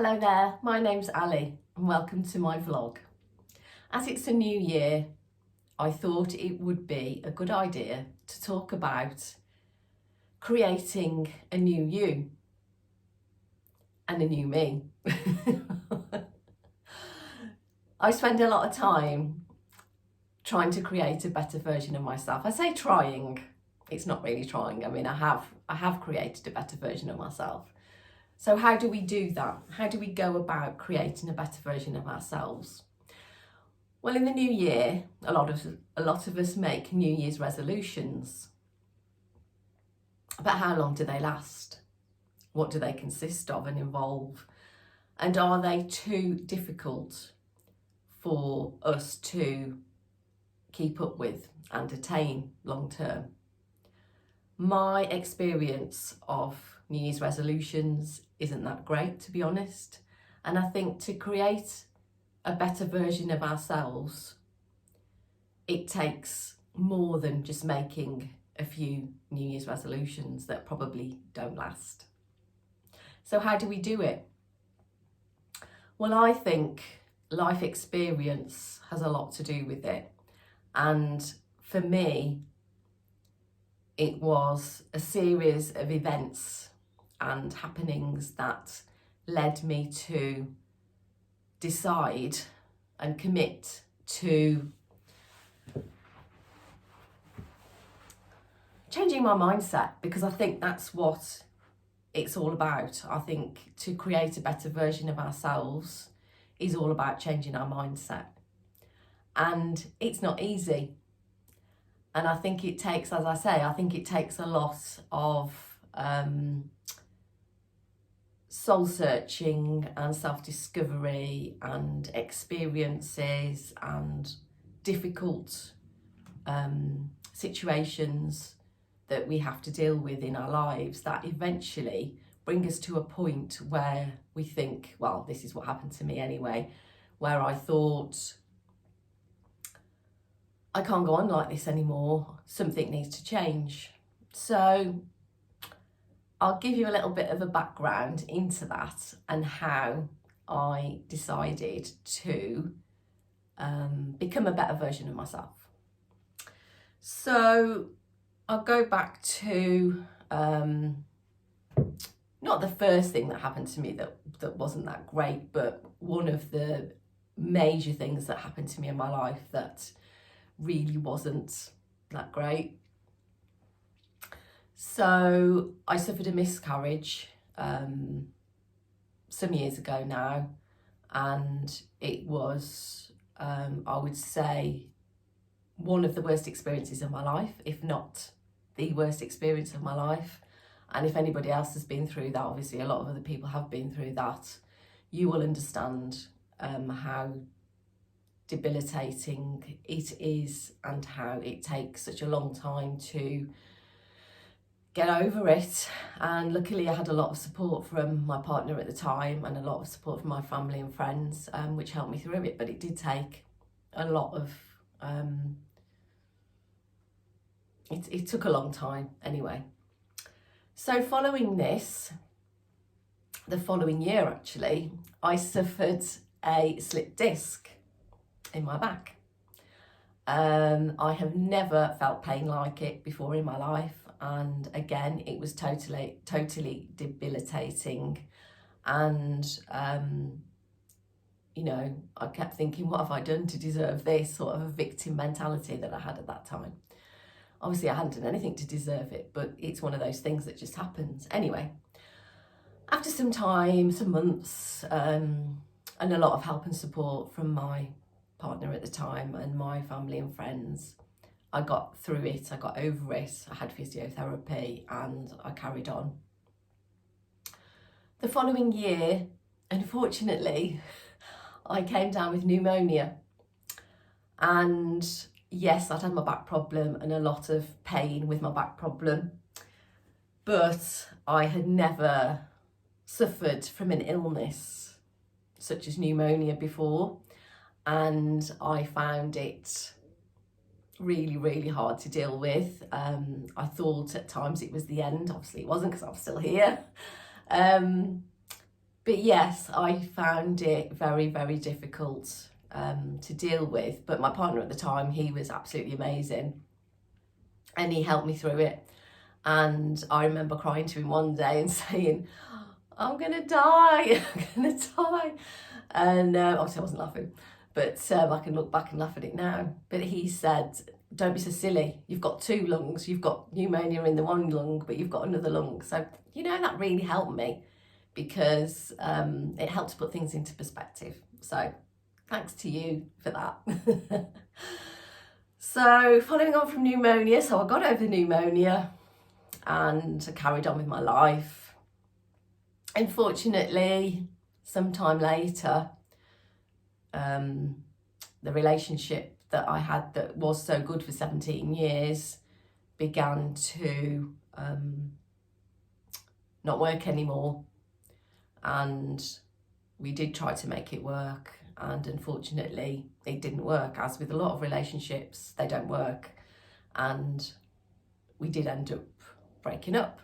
Hello there, my name's Ali and welcome to my vlog. As it's a new year, I thought it would be a good idea to talk about creating a new you and a new me. I spend a lot of time trying to create a better version of myself. I say trying, it's not really trying. I mean, I have created a better version of myself. So how do we do that? How do we go about creating a better version of ourselves? Well, in the new year, a lot of us make New Year's resolutions. But how long do they last? What do they consist of and involve? And are they too difficult for us to keep up with and attain long term? My experience of New Year's resolutions isn't that great, to be honest. And I think to create a better version of ourselves, it takes more than just making a few New Year's resolutions that probably don't last. So how do we do it? Well, I think life experience has a lot to do with it. And for me, it was a series of events and happenings that led me to decide and commit to changing my mindset, because I think that's what it's all about. I think to create a better version of ourselves is all about changing our mindset. And it's not easy. And I think it takes, as I say, I think it takes a lot of soul searching and self-discovery and experiences and difficult situations that we have to deal with in our lives that eventually bring us to a point where we think, well, this is what happened to me anyway, where I thought, I can't go on like this anymore, something needs to change. So I'll give you a little bit of a background into that and how I decided to become a better version of myself. So I'll go back to not the first thing that happened to me that wasn't that great, but one of the major things that happened to me in my life that really wasn't that great. So I suffered a miscarriage some years ago now, and it was, I would say, one of the worst experiences of my life, if not the worst experience of my life. And if anybody else has been through that, obviously a lot of other people have been through that, you will understand how debilitating it is and how it takes such a long time to get over it. And luckily I had a lot of support from my partner at the time and a lot of support from my family and friends, which helped me through it. But it did take a lot of it took a long time anyway. So following this, the following year actually, I suffered a slipped disc in my back. I have never felt pain like it before in my life, and again it was totally debilitating. And you know, I kept thinking, what have I done to deserve this? Sort of a victim mentality that I had at that time. Obviously I hadn't done anything to deserve it, but it's one of those things that just happens. Anyway, after some time, some months, and a lot of help and support from my partner at the time and my family and friends, I got through it, I got over it, I had physiotherapy and I carried on. The following year, unfortunately, I came down with pneumonia. And yes, I'd had my back problem and a lot of pain with my back problem, but I had never suffered from an illness such as pneumonia before. And I found it really hard to deal with. I thought at times it was the end. Obviously it wasn't, because I was still here. But yes, I found it very, very difficult to deal with. But my partner at the time, he was absolutely amazing, and he helped me through it. And I remember crying to him one day and saying, I'm gonna die, I'm gonna die. And obviously I wasn't laughing, but I can look back and laugh at it now. But he said, don't be so silly, you've got two lungs, you've got pneumonia in the one lung, but you've got another lung. So, you know, that really helped me, because it helped to put things into perspective. So thanks to you for that. So following on from pneumonia, so I got over the pneumonia and I carried on with my life. Unfortunately, sometime later, the relationship that I had that was so good for 17 years began to not work anymore. And we did try to make it work, and unfortunately it didn't work. As with a lot of relationships, they don't work, and we did end up breaking up.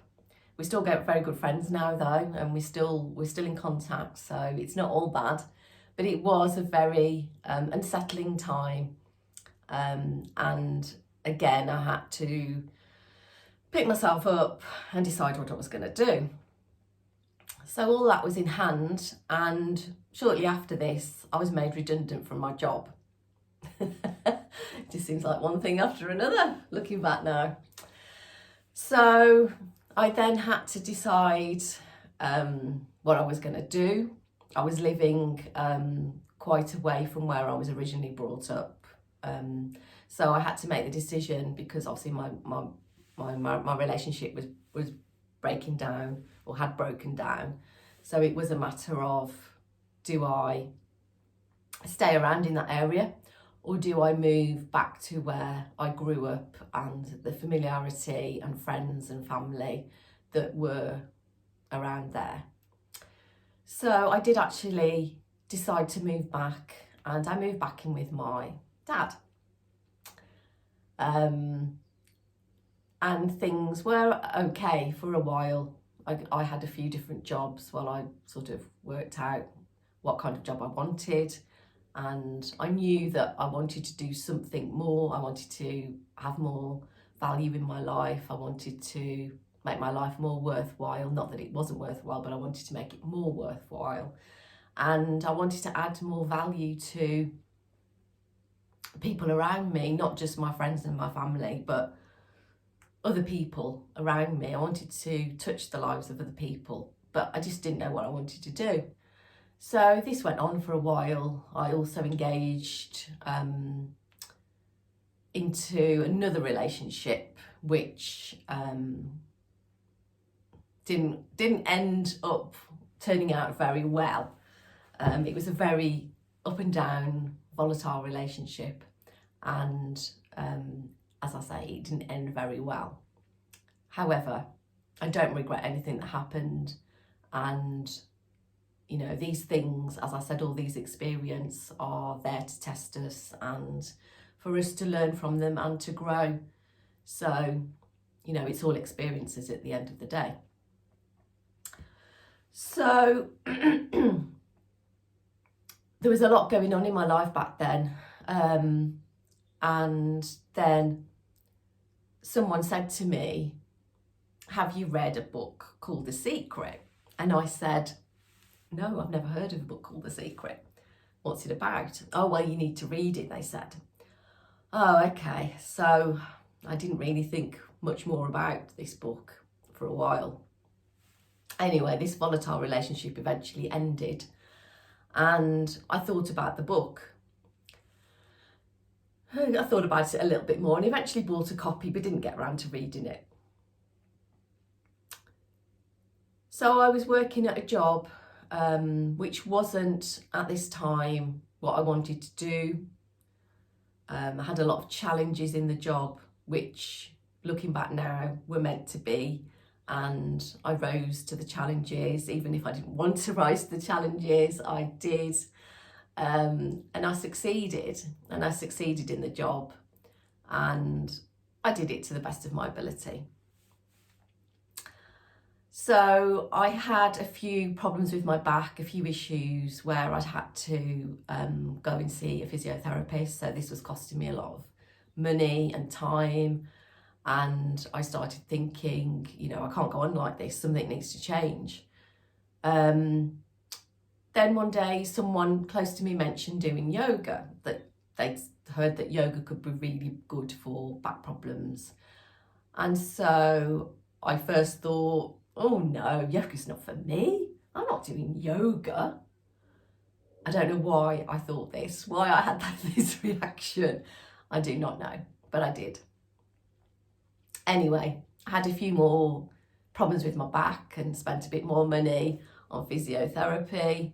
We still get very good friends now though, and we're still in contact, so it's not all bad. But it was a very unsettling time, and again I had to pick myself up and decide what I was going to do. So all that was in hand, and shortly after this I was made redundant from my job. It just seems like one thing after another, looking back now. So I then had to decide what I was going to do. I was living quite away from where I was originally brought up. So I had to make the decision, because obviously my relationship was breaking down, or had broken down. So it was a matter of, do I stay around in that area, or do I move back to where I grew up and the familiarity and friends and family that were around there? So I did actually decide to move back, and I moved back in with my dad. And things were okay for a while. I had a few different jobs while I sort of worked out what kind of job I wanted, and I knew that I wanted to do something more. I wanted to have more value in my life. I wanted to make my life more worthwhile. Not that it wasn't worthwhile, but I wanted to make it more worthwhile. And I wanted to add more value to people around me, not just my friends and my family, but other people around me. I wanted to touch the lives of other people, but I just didn't know what I wanted to do. So this went on for a while. I also engaged into another relationship, which didn't end up turning out very well. It was a very up and down, volatile relationship, and as I say, it didn't end very well. However, I don't regret anything that happened, and you know, these things, as I said, all these experiences are there to test us and for us to learn from them and to grow. So, you know, it's all experiences at the end of the day. So there was a lot going on in my life back then, and then someone said to me, have you read a book called The Secret? And I said, no, I've never heard of a book called The Secret. What's it about? Oh, well, you need to read it, they said. Oh, okay. So I didn't really think much more about this book for a while. Anyway, this volatile relationship eventually ended, and I thought about the book. I thought about it a little bit more and eventually bought a copy, but didn't get around to reading it. So I was working at a job which wasn't at this time what I wanted to do. I had a lot of challenges in the job, which looking back now were meant to be, and I rose to the challenges. Even if I didn't want to rise to the challenges, I did. And I succeeded in the job, and I did it to the best of my ability. So I had a few problems with my back, a few issues where I'd had to go and see a physiotherapist. So this was costing me a lot of money and time. And I started thinking, you know, I can't go on like this, something needs to change. Then one day someone close to me mentioned doing yoga, that they'd heard that yoga could be really good for back problems. And so I first thought, oh no, yoga's not for me. I'm not doing yoga. I don't know why I thought this, why I had this reaction. I do not know, but I did. Anyway, I had a few more problems with my back and spent a bit more money on physiotherapy.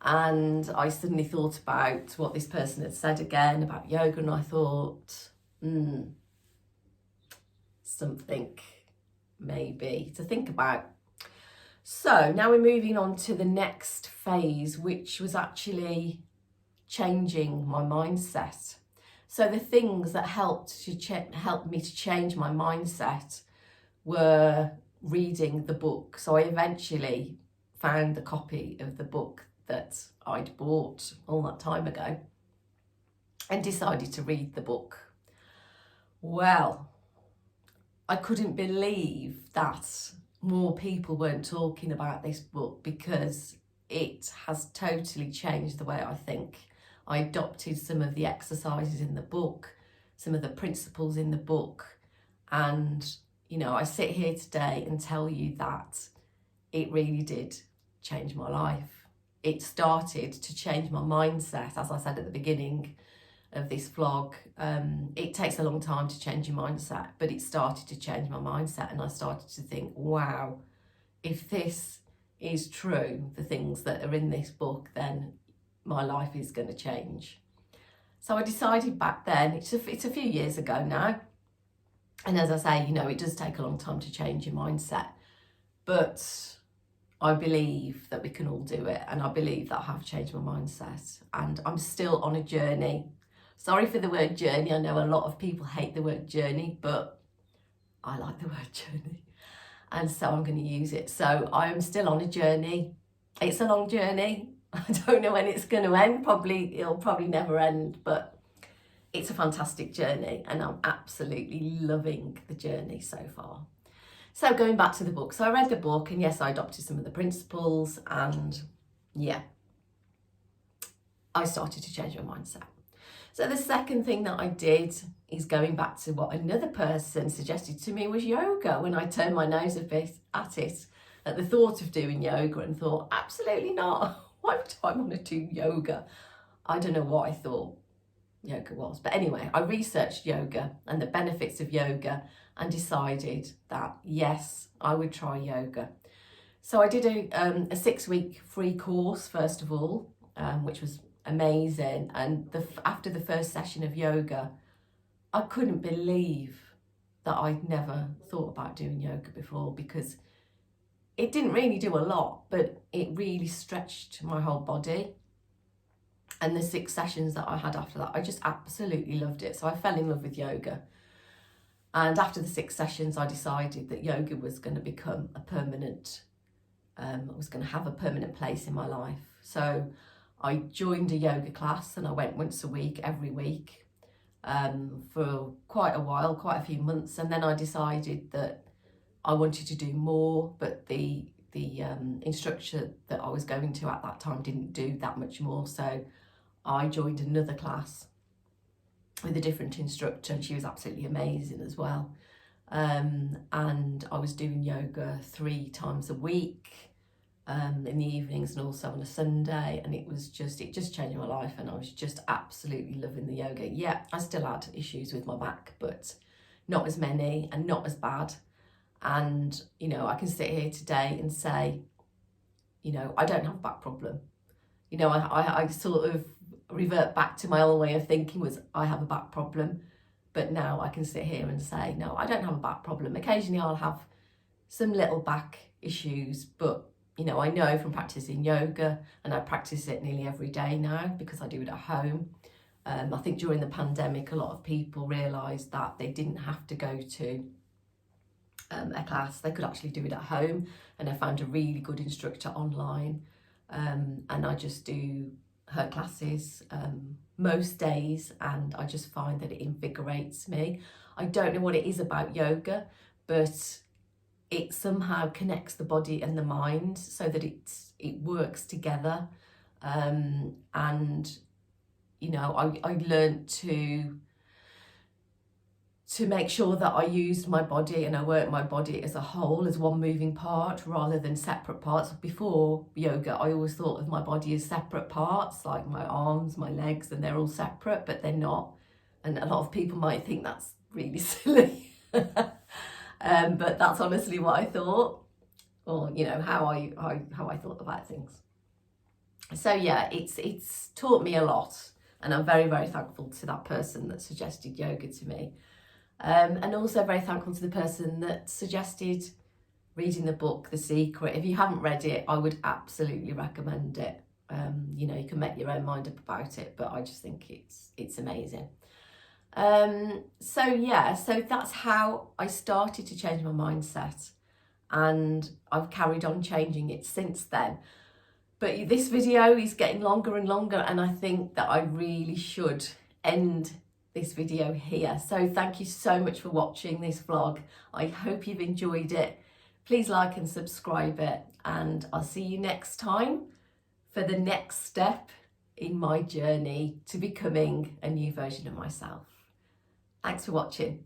And I suddenly thought about what this person had said again about yoga, and I thought, something maybe to think about. So now we're moving on to the next phase, which was actually changing my mindset. So the things that helped me to change my mindset were reading the book. So I eventually found the copy of the book that I'd bought all that time ago and decided to read the book. Well, I couldn't believe that more people weren't talking about this book, because it has totally changed the way I think. I adopted some of the exercises in the book, some of the principles in the book, and you know, I sit here today and tell you that it really did change my life. It started to change my mindset, as I said at the beginning of this vlog. It takes a long time to change your mindset, but it started to change my mindset, and I started to think, wow, if this is true, the things that are in this book, then my life is going to change. So I decided back then, it's a few years ago now, and as I say, you know, it does take a long time to change your mindset, but I believe that we can all do it, and I believe that I have changed my mindset, and I'm still on a journey. Sorry for the word journey. I know a lot of people hate the word journey, but I like the word journey, and so I'm going to use it. So I'm still on a journey. It's a long journey. I don't know when it's going to end. It'll probably never end, but it's a fantastic journey, and I'm absolutely loving the journey so far. So going back to the book, so I read the book, and yes, I adopted some of the principles, and yeah, I started to change my mindset. So the second thing that I did is going back to what another person suggested to me was yoga, when I turned my nose a bit at it, at the thought of doing yoga, and thought, absolutely not. Why would I want to do yoga? I don't know what I thought yoga was. But anyway, I researched yoga and the benefits of yoga and decided that, yes, I would try yoga. So I did a 6-week free course, first of all, which was amazing. And after the first session of yoga, I couldn't believe that I'd never thought about doing yoga before, because it didn't really do a lot, but it really stretched my whole body. And the 6 sessions that I had after that, I just absolutely loved it. So I fell in love with yoga. And after the 6 sessions, I decided that yoga was going to become a permanent, was going to have a permanent place in my life. So I joined a yoga class, and I went once a week, every week, for quite a while, quite a few months. And then I decided that I wanted to do more, but the instructor that I was going to at that time didn't do that much more. So I joined another class with a different instructor, and she was absolutely amazing as well. And I was doing yoga 3 times a week, in the evenings and also on a Sunday, and it just changed my life, and I was just absolutely loving the yoga. Yeah, I still had issues with my back, but not as many and not as bad. And, you know, I can sit here today and say, you know, I don't have a back problem. You know, I sort of revert back to my old way of thinking, was I have a back problem. But now I can sit here and say, no, I don't have a back problem. Occasionally I'll have some little back issues, but, you know, I know from practicing yoga, and I practice it nearly every day now because I do it at home. I think during the pandemic, a lot of people realised that they didn't have to go to a class. They could actually do it at home, and I found a really good instructor online, and I just do her classes most days, and I just find that it invigorates me. I don't know what it is about yoga, but it somehow connects the body and the mind so that it works together. And you know, I learned to make sure that I used my body and I worked my body as a whole, as one moving part rather than separate parts. Before yoga, I always thought of my body as separate parts, like my arms, my legs, and they're all separate, but they're not. And a lot of people might think that's really silly. But that's honestly what I thought, or you know, how I thought about things. So yeah, it's taught me a lot, and I'm very, very thankful to that person that suggested yoga to me. And also very thankful to the person that suggested reading the book The Secret. If you haven't read it, I would absolutely recommend it. You know, you can make your own mind up about it, but I just think it's amazing. So yeah, so that's how I started to change my mindset, and I've carried on changing it since then. But this video is getting longer and longer, and I think that I really should end this video here. So thank you so much for watching this vlog. I hope you've enjoyed it. Please like and subscribe it, and I'll see you next time for the next step in my journey to becoming a new version of myself. Thanks for watching.